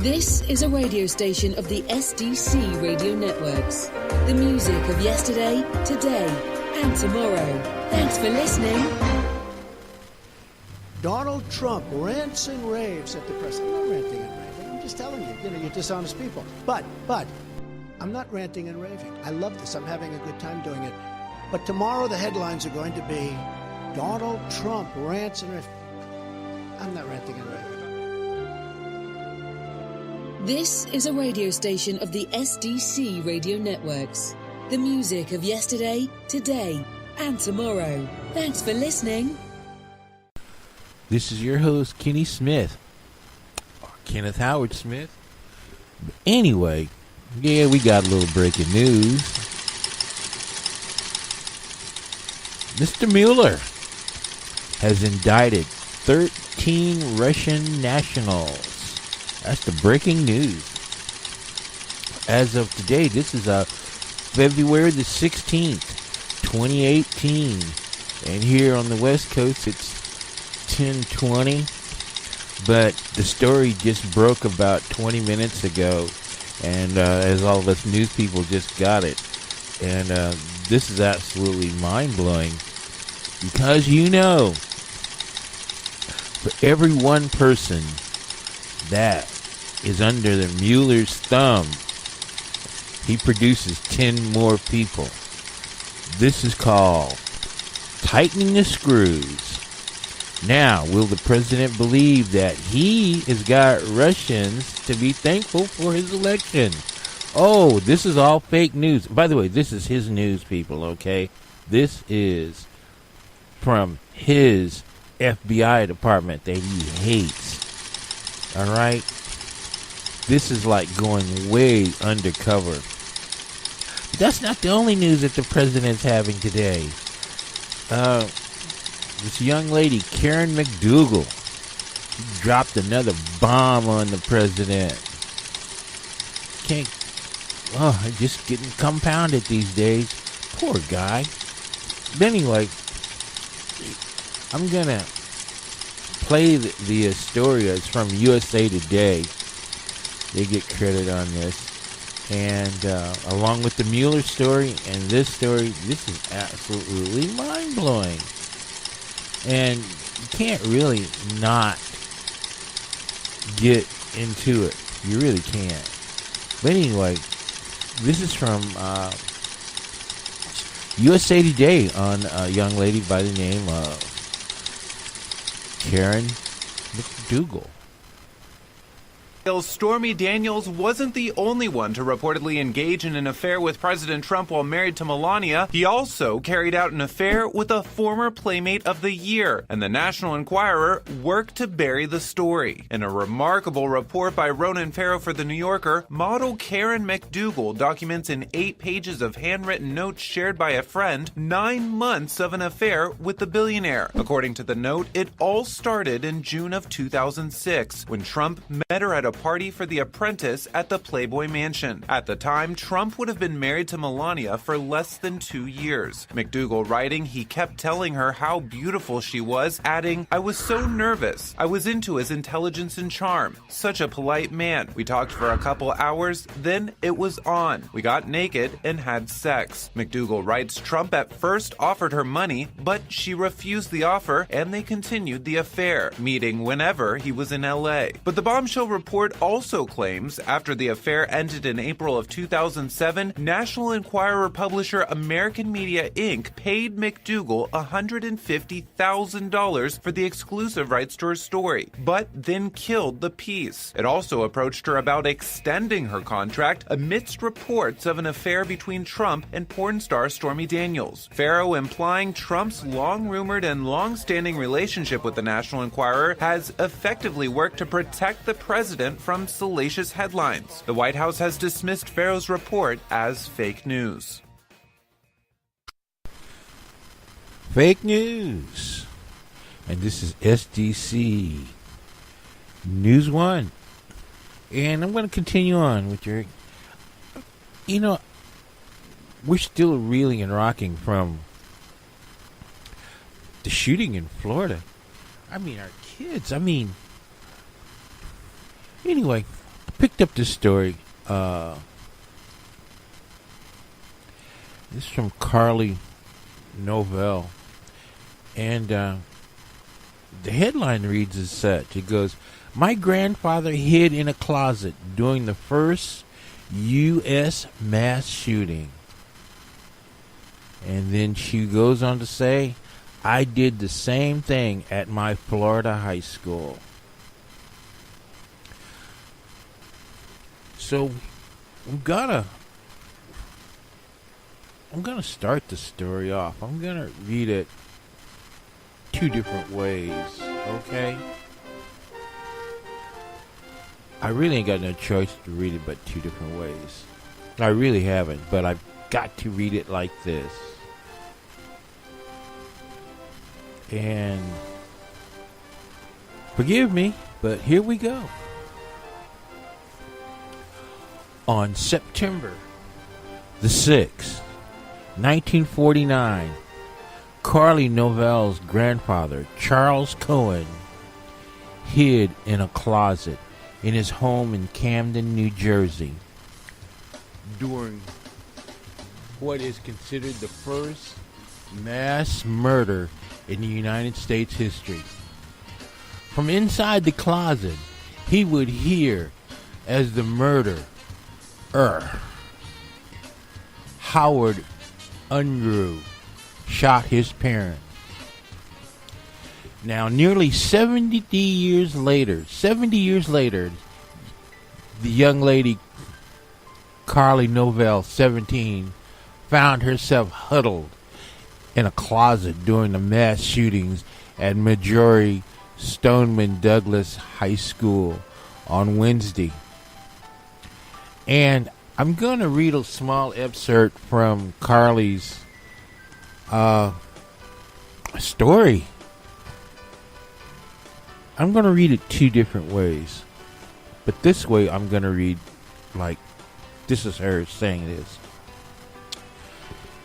This is a radio station of the SDC radio networks. The music of yesterday, today, and tomorrow. Thanks for listening. Donald Trump rants and raves at the press. I'm not ranting and raving. I'm just telling you, you're dishonest people. But, I'm not ranting and raving. I love this. I'm having a good time doing it. But tomorrow the headlines are going to be Donald Trump rants and raves. I'm not ranting and raving. This is a radio station of the SDC radio networks. The music of yesterday, today, and tomorrow. Thanks for listening. This is your host, Kenny Smith, or Kenneth-Howard-Smith. Anyway, yeah, we got a little breaking news. Mr. Mueller has indicted 13 Russian nationals. That's the breaking news. As of today, this is February the 16th, 2018. And here on the West Coast, it's 10:20. But the story just broke about 20 minutes ago. And as all of us news people just got it. And this is absolutely mind-blowing. Because for every one person that is under the Mueller's thumb, he produces 10 more people. This is called tightening the screws. Now, will the president believe that he has got Russians to be thankful for his election? Oh, this is all fake news. By the way, this is his news, people, okay? This is from his FBI department that he hates. All right? This is like going way undercover. But that's not the only news that the president's having today. This young lady, Karen McDougal, dropped another bomb on the president. Just getting compounded these days. Poor guy. But anyway, I'm going to play the story. It's from USA Today. They get credit on this. And along with the Mueller story and this story, this is absolutely mind-blowing. And you can't really not get into it. You really can't. But anyway, this is from USA Today on a young lady by the name of Karen McDougal. Stormy Daniels wasn't the only one to reportedly engage in an affair with President Trump while married to Melania. He also carried out an affair with a former Playmate of the Year, and the National Enquirer worked to bury the story. In a remarkable report by Ronan Farrow for The New Yorker, model Karen McDougal documents in 8 pages of handwritten notes shared by a friend 9 months of an affair with the billionaire. According to the note, it all started in June of 2006, when Trump met her at a party for The Apprentice at the Playboy Mansion. At the time, Trump would have been married to Melania for less than 2 years. McDougal writing, he kept telling her how beautiful she was, adding, "I was so nervous. I was into his intelligence and charm. Such a polite man. We talked for a couple hours, then it was on. We got naked and had sex." McDougal writes, Trump at first offered her money, but she refused the offer and they continued the affair, meeting whenever he was in LA. But the bombshell report also claims after the affair ended in April of 2007, National Enquirer publisher American Media Inc. paid McDougal $150,000 for the exclusive rights to her story, but then killed the piece. It also approached her about extending her contract amidst reports of an affair between Trump and porn star Stormy Daniels. Farrow implying Trump's long-rumored and long-standing relationship with the National Enquirer has effectively worked to protect the president from salacious headlines. The White House has dismissed Farrow's report as fake news. Fake news. And this is sdc-news-one. And I'm going to continue on with your... we're still reeling and rocking from the shooting in Florida. I mean, our kids. Anyway, picked up this story. This is from Carly Novell. And the headline reads as such. It goes, "My grandfather hid in a closet during the first U.S. mass shooting." And then she goes on to say, "I did the same thing at my Florida high school." So I'm gonna start the story off. I'm gonna read it two different ways, okay? I really ain't got no choice to read it but two different ways. I really haven't, but I've got to read it like this. And forgive me, but here we go. On September the 6th, 1949, Carly Novell's grandfather, Charles Cohen, hid in a closet in his home in Camden, New Jersey, during what is considered the first mass murder in the United States history. From inside the closet, he would hear as the murderer, Howard Unruh, shot his parents. Now, nearly 70 years later, the young lady, Carly Novell, 17, found herself huddled in a closet during the mass shootings at Marjorie Stoneman Douglas High School on Wednesday. And I'm going to read a small excerpt from Carly's story. I'm going to read it two different ways. But this way I'm going to read like this is her saying this.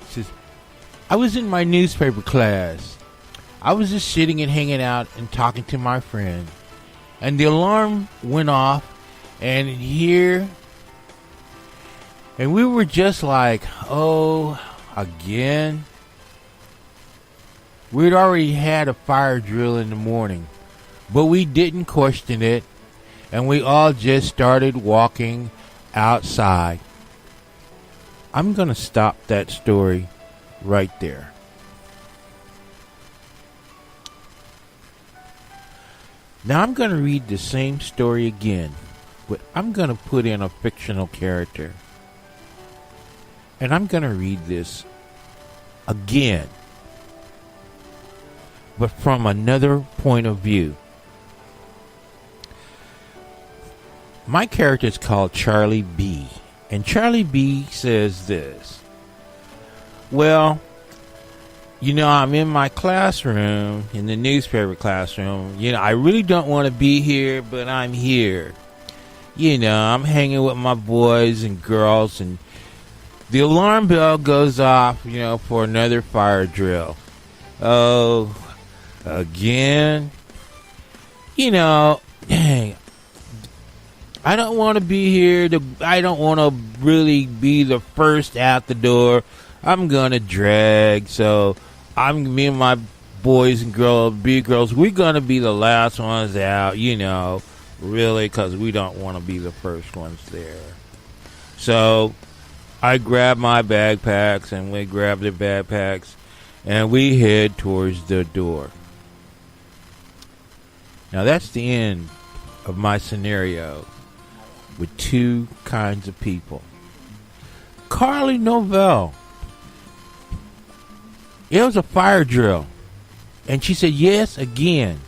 It says, "I was in my newspaper class. I was just sitting and hanging out and talking to my friend. And the alarm went off and we were just like, oh, again? We'd already had a fire drill in the morning, but we didn't question it, and we all just started walking outside." I'm going to stop that story right there. Now I'm going to read the same story again, but I'm going to put in a fictional character. And I'm going to read this again, but from another point of view. My character is called Charlie B. And Charlie B says this. "Well, I'm in my classroom, in the newspaper classroom. I really don't want to be here, but I'm here. I'm hanging with my boys and girls, and the alarm bell goes off, for another fire drill. Oh, again? Dang. I don't want to be here. I don't want to really be the first out the door. I'm going to drag. So me and my boys and big girls, we're going to be the last ones out, really, because we don't want to be the first ones there. So I grab my backpacks, and we grab the backpacks, and we head towards the door." Now that's the end of my scenario with two kinds of people. Carly Novell, it was a fire drill. And she said, yes, again.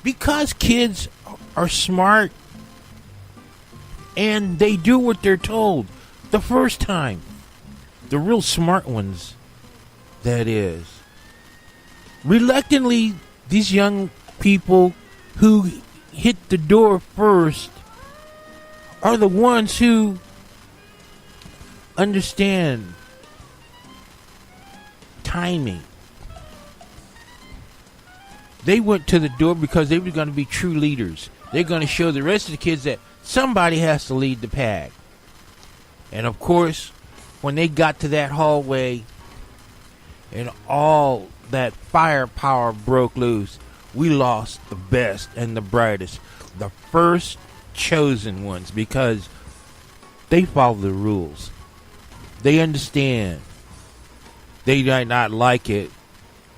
Because kids are smart and they do what they're told the first time. The real smart ones, that is. Reluctantly, these young people who hit the door first are the ones who understand timing. They went to the door because they were going to be true leaders. They're going to show the rest of the kids that somebody has to lead the pack. And of course, when they got to that hallway and all that firepower broke loose, we lost the best and the brightest, the first chosen ones, because they follow the rules. They understand. They might not like it,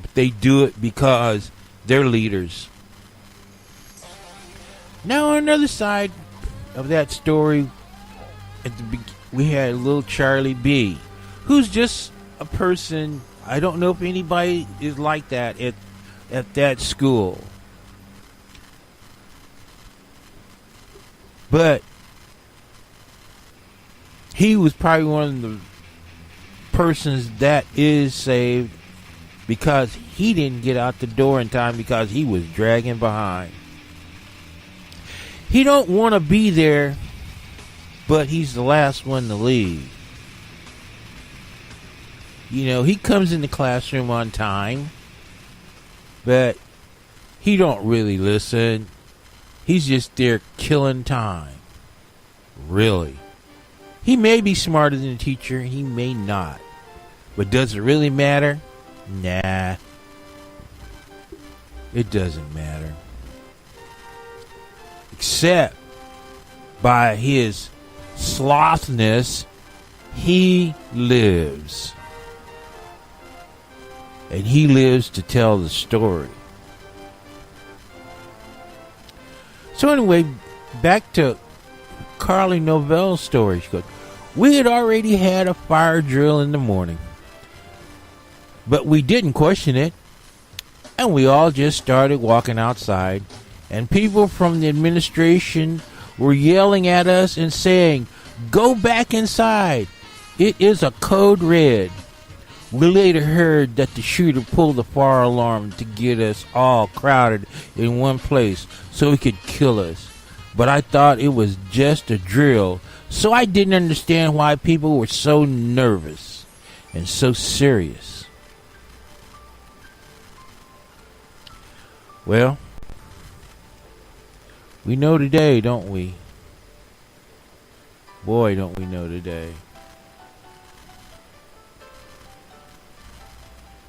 but they do it because they're leaders. Now, on the other side of that story, we had little Charlie B, who's just a person. I don't know if anybody is like that at that school. But he was probably one of the persons that is saved because he didn't get out the door in time because he was dragging behind. He don't want to be there, but he's the last one to leave. You know, he comes in the classroom on time, but he don't really listen. He's just there killing time. Really. He may be smarter than the teacher. He may not. But does it really matter? Nah. It doesn't matter. Except by his slothness, he lives. And he lives to tell the story. So anyway, back to Carly Novel's story. She goes, we had already had a fire drill in the morning, but we didn't question it, and we all just started walking outside, and people from the administration were yelling at us and saying, go back inside. It is a code red. We later heard that the shooter pulled the fire alarm to get us all crowded in one place so he could kill us. But I thought it was just a drill, so I didn't understand why people were so nervous and so serious. Well, we know today, don't we? Boy, don't we know today.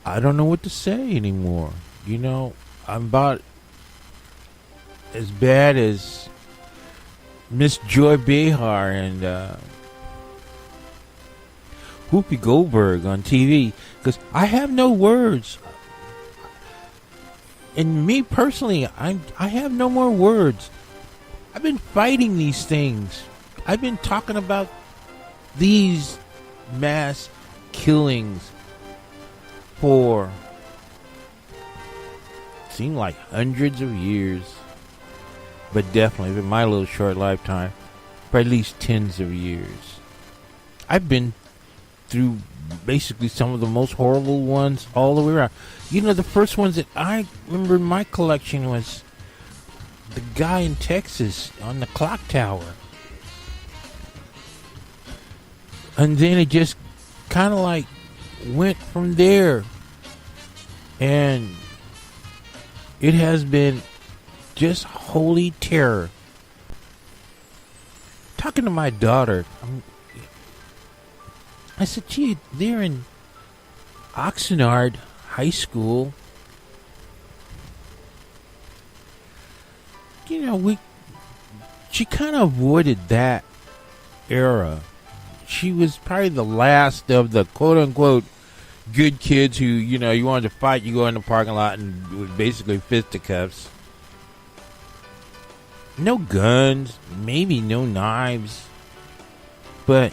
I don't know what to say anymore. You know, I'm about as bad as Miss Joy Behar and Whoopi Goldberg on TV, because I have no words. And me personally, I have no more words. I've been fighting these things. I've been talking about these mass killings for seemed like hundreds of years, but definitely in my little short lifetime, for at least tens of years. I've been through basically some of the most horrible ones all the way around. You know, the first ones that I remember in my collection was the guy in Texas on the clock tower. And then it just kind of like went from there. And it has been just holy terror. Talking to my daughter, I said, gee, they're in Oxnard High School. You know, she kind of avoided that era. She was probably the last of the quote-unquote good kids who, you know, you wanted to fight, you go in the parking lot and it was basically fisticuffs. No guns, maybe no knives. But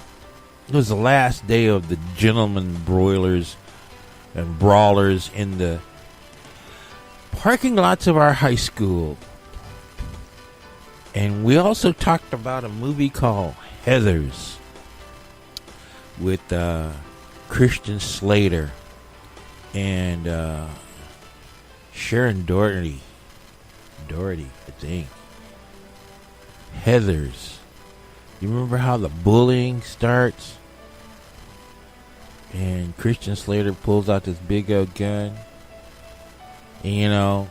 it was the last day of the gentlemen broilers and brawlers in the parking lots of our high school. And we also talked about a movie called Heathers with Christian Slater and Sharon Doherty, I think. Heathers. You remember how the bullying starts? And Christian Slater pulls out this big old gun. And, you know,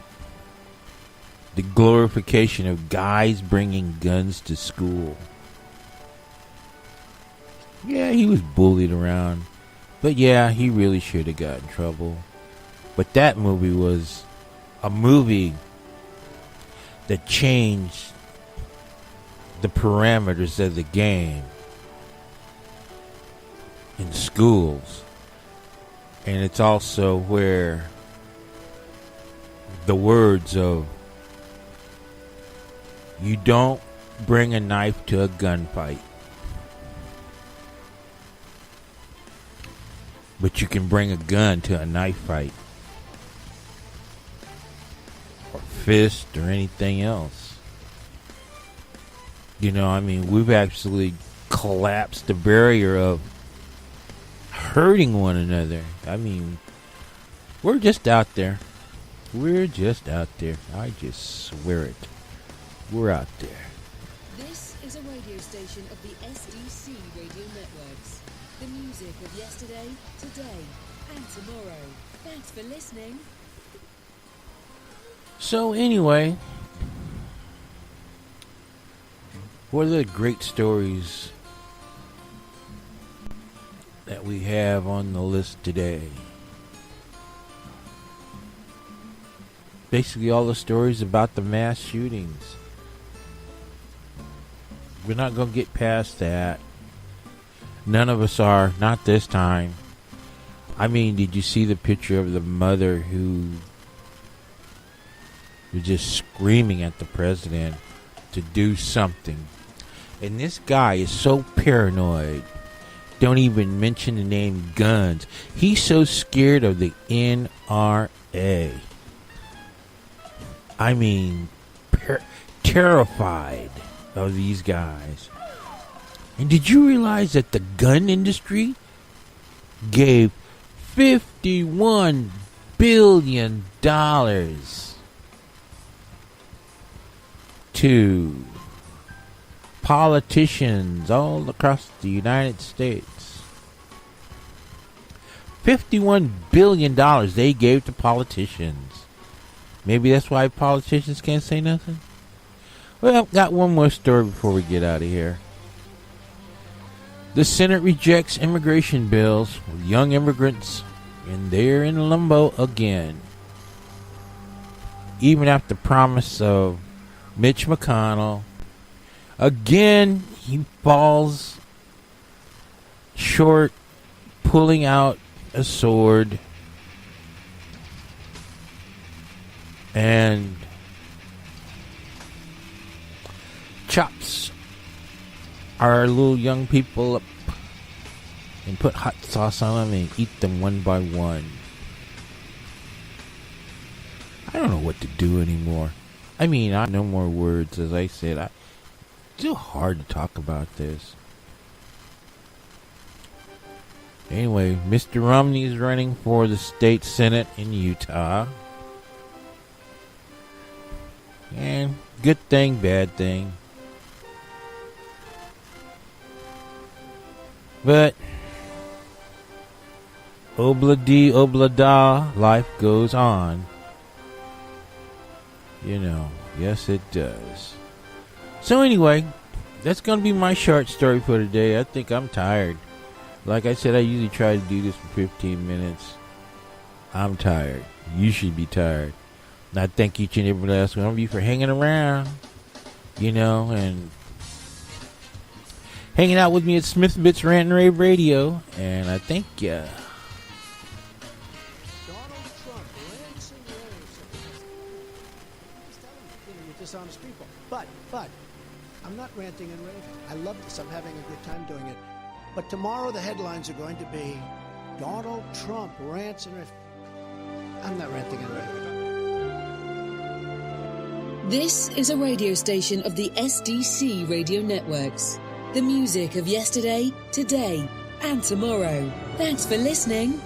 the glorification of guys bringing guns to school. Yeah, he was bullied around. But yeah, he really should have got in trouble. But that movie was a movie that changed the parameters of the game in schools. And it's also where the words of "you don't bring a knife to a gunfight, but you can bring a gun to a knife fight, or fist, or anything else." You know, I mean, we've actually collapsed the barrier of hurting one another. I mean, we're just out there. We're just out there. I just swear it. We're out there. This is a radio station of the SDC Radio Networks. The music of yesterday, today, and tomorrow. Thanks for listening. So anyway, what are the great stories that we have on the list today? Basically all the stories about the mass shootings. We're not going to get past that. None of us are. Not this time. I mean, did you see the picture of the mother who was just screaming at the president to do something? And this guy is so paranoid. Don't even mention the name guns. He's so scared of the NRA. I mean, terrified of these guys. And did you realize that the gun industry gave $51 billion to politicians all across the United States? $51 billion they gave to politicians. Maybe that's why politicians can't say nothing? Well, got one more story before we get out of here. The Senate rejects immigration bills with young immigrants, and they're in limbo again. Even after promise of Mitch McConnell, again he falls short, pulling out a sword, and chops our little young people up and put hot sauce on them and eat them one by one. I don't know what to do anymore. I mean, I no more words. As I said, it's still hard to talk about this. Anyway, Mr. Romney is running for the state senate in Utah. And good thing, bad thing. But obla-dee, obla-da, life goes on. You know, yes it does. So anyway, that's going to be my short story for today. I think I'm tired. Like I said, I usually try to do this for 15 minutes. I'm tired. You should be tired. And I thank each and every last one of you for hanging around, you know, and hanging out with me at Smith Bits Rant and Rave Radio. And I thank ya. Donald Trump rants and raves. You're dishonest people. But, I'm not ranting and raving. I love this. I'm having a good time doing it. But tomorrow the headlines are going to be Donald Trump rants and raves. I'm not ranting and raving. This is a radio station of the SDC Radio Networks. The music of yesterday, today, and tomorrow. Thanks for listening.